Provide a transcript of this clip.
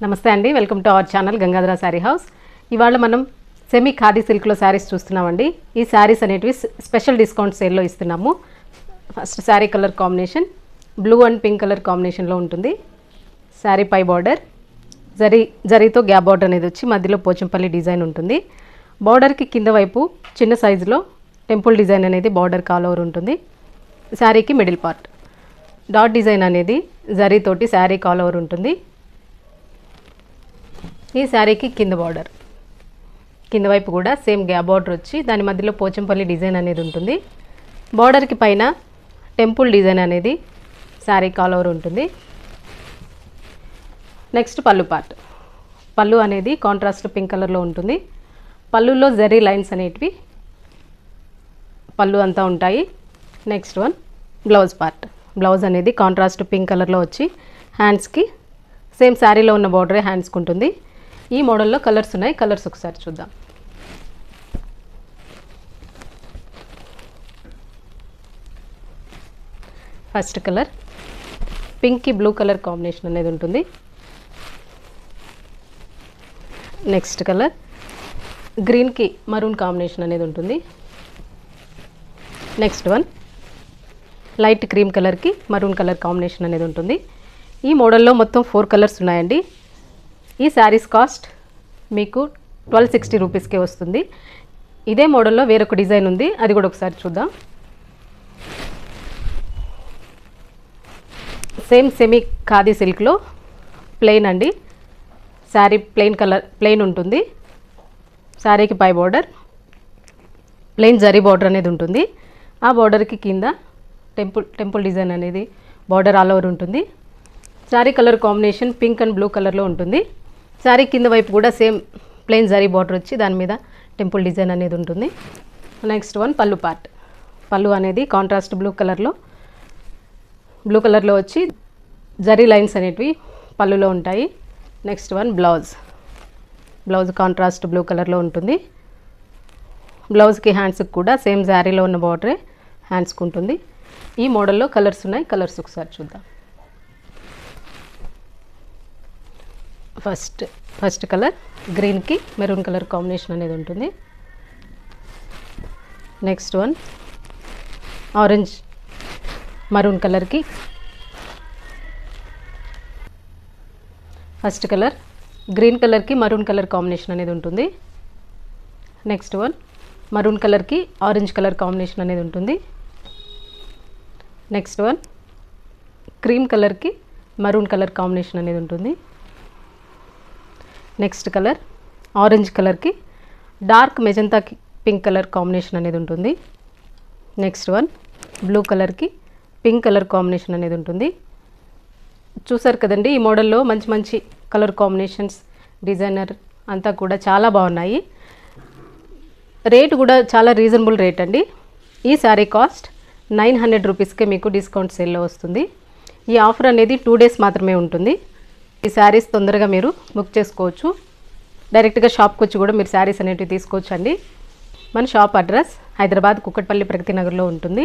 నమస్తే అండి, welcome to our channel Gangadhara sari house. ఇవాళ మనం సెమీ ఖాదీ సిల్క్లో శారీస్ చూస్తున్నామండి. ఈ శారీస్ అనేటివి స్పెషల్ డిస్కౌంట్ సేల్లో ఇస్తున్నాము. First sari colour combination blue and pink colour కాంబినేషన్లో ఉంటుంది. శారీ పై బార్డర్ జరీతో గ్యాప్ బార్డర్ అనేది వచ్చి మధ్యలో పోచంపల్లి డిజైన్ ఉంటుంది. బార్డర్కి కింద వైపు చిన్న సైజులో టెంపుల్ డిజైన్ అనేది బార్డర్ ఆల్ ఓవర్ ఉంటుంది. శారీకి మిడిల్ పార్ట్ డాట్ డిజైన్ అనేది జరీతోటి శారీ ఆల్ ఓవర్ ఉంటుంది. ఈ శారీకి కింద బార్డర్ కింద వైపు కూడా సేమ్ గ్యాప్ బార్డర్ వచ్చి దాని మధ్యలో పోచంపల్లి డిజైన్ అనేది ఉంటుంది. బార్డర్కి పైన టెంపుల్ డిజైన్ అనేది శారీ ఆల్ ఓవర్ ఉంటుంది. నెక్స్ట్ పళ్ళు పార్ట్. పళ్ళు అనేది కాంట్రాస్ట్ పింక్ కలర్లో ఉంటుంది. పళ్ళులో జరీ లైన్స్ అనేటివి పళ్ళు అంతా ఉంటాయి. Next one blouse part. Blouse అనేది కాంట్రాస్ట్ పింక్ కలర్లో వచ్చి హ్యాండ్స్కి సేమ్ శారీలో ఉన్న బార్డరే హ్యాండ్స్కి ఉంటుంది. ఈ మోడల్లో కలర్స్ ఉన్నాయి. కలర్స్ ఒకసారి చూద్దాం. ఫస్ట్ కలర్ పింక్కి బ్లూ కలర్ కాంబినేషన్ అనేది ఉంటుంది. నెక్స్ట్ కలర్ గ్రీన్కి మరూన్ కాంబినేషన్ అనేది ఉంటుంది. నెక్స్ట్ వన్ లైట్ క్రీమ్ కలర్కి మరూన్ కలర్ కాంబినేషన్ అనేది ఉంటుంది. ఈ మోడల్లో మొత్తం 4 కలర్స్ ఉన్నాయండి. ఈ శారీస్ కాస్ట్ మీకు 1260 రూపీస్కే వస్తుంది. ఇదే మోడల్లో వేరొక డిజైన్ ఉంది, అది కూడా ఒకసారి చూద్దాం. సేమ్ సెమీ ఖాదీ సిల్క్లో ప్లెయిన్ అండి. శారీ ప్లెయిన్ ఉంటుంది. శారీకి పై బార్డర్ ప్లెయిన్ జరీ బార్డర్ అనేది ఉంటుంది. ఆ బార్డర్కి కింద టెంపుల్ డిజైన్ అనేది బార్డర్ ఆల్ ఓవర్ ఉంటుంది. Sari colour combination pink and blue కలర్లో ఉంటుంది. శారీ కింద వైపు కూడా సేమ్ ప్లెయిన్ జరీ బార్డర్ వచ్చి దాని మీద టెంపుల్ డిజైన్ అనేది ఉంటుంది. నెక్స్ట్ వన్ పళ్ళు పార్ట్. పళ్ళు అనేది కాంట్రాస్ట్ బ్లూ కలర్లో వచ్చి జరీ లైన్స్ అనేటివి పళ్ళులో ఉంటాయి. Next one blouse contrast blue కలర్లో ఉంటుంది. బ్లౌజ్కి హ్యాండ్స్కి కూడా సేమ్ శారీలో ఉన్న బార్డరే హ్యాండ్స్కి ఉంటుంది. ఈ మోడల్లో కలర్స్ ఉన్నాయి. కలర్స్ ఒకసారి చూద్దాం. ఫస్ట్ కలర్ గ్రీన్కి మెరూన్ కలర్ కాంబినేషన్ అనేది ఉంటుంది. నెక్స్ట్ వన్ ఆరెంజ్ మరూన్ కలర్కి ఫస్ట్ కలర్ గ్రీన్ కలర్కి మరూన్ కలర్ కాంబినేషన్ అనేది ఉంటుంది. నెక్స్ట్ వన్ మరూన్ కలర్కి ఆరెంజ్ కలర్ కాంబినేషన్ అనేది ఉంటుంది. నెక్స్ట్ వన్ క్రీమ్ కలర్కి మరూన్ కలర్ కాంబినేషన్ అనేది ఉంటుంది. నెక్స్ట్ కలర్ ఆరెంజ్ కలర్కి dark magenta pink colour combination అనేది ఉంటుంది. నెక్స్ట్ వన్ బ్లూ కలర్కి పింక్ కలర్ కాంబినేషన్ అనేది ఉంటుంది. చూసారు కదండి, ఈ మోడల్లో మంచి కలర్ కాంబినేషన్స్ డిజైనర్ అంతా కూడా చాలా బాగున్నాయి. రేట్ కూడా చాలా రీజనబుల్ రేట్ అండి. ఈ శారీ కాస్ట్ 900 రూపీస్కే మీకు డిస్కౌంట్ సేల్లో వస్తుంది. ఈ ఆఫర్ అనేది 2 డేస్ మాత్రమే ఉంటుంది. ఈ శారీస్ తొందరగా మీరు బుక్ చేసుకోవచ్చు. డైరెక్ట్గా షాప్కి వచ్చి కూడా మీరు శారీస్ అనేటివి తీసుకోవచ్చు అండి. మన షాప్ అడ్రస్ హైదరాబాద్ కుక్కట్పల్లి ప్రగతి నగర్లో ఉంటుంది.